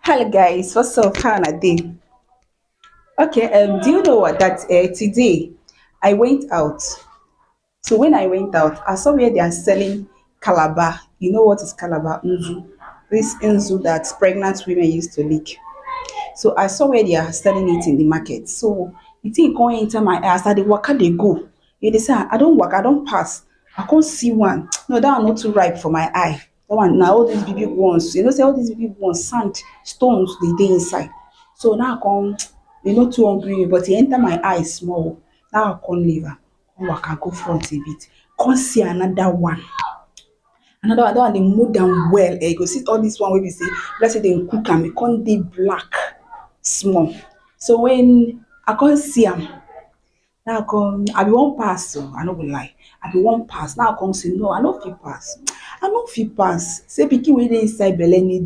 Hello guys, what's up? How are you? Okay, do you know what that today I went out. So when I went out, I saw where they are selling calabar. You know what is calabar? Nzu. This nzu that pregnant women used to lick. So I saw where they are selling it in the market. So the thing come enter my eye as I dey waka dey go. You dey say I don't work, I don't pass. I can't see one. No, that one not too ripe for my eye. That one now all these big ones. You know, say all these big ones, sand, stones, they dey inside. So now I come, they not too hungry, but e enter my eye small. Now I come leave am, come waka go front a bit. Come see another one. Another one, they mold am well. You go see all this one wey be say, let's say dem cook am, e come dey black small. So when I come see am, now I come, I be wan pass oo, I no go lie. I be wan pass. Now I come say no, I no fit pass. I no fit pass. Say pikin wey dey inside belle need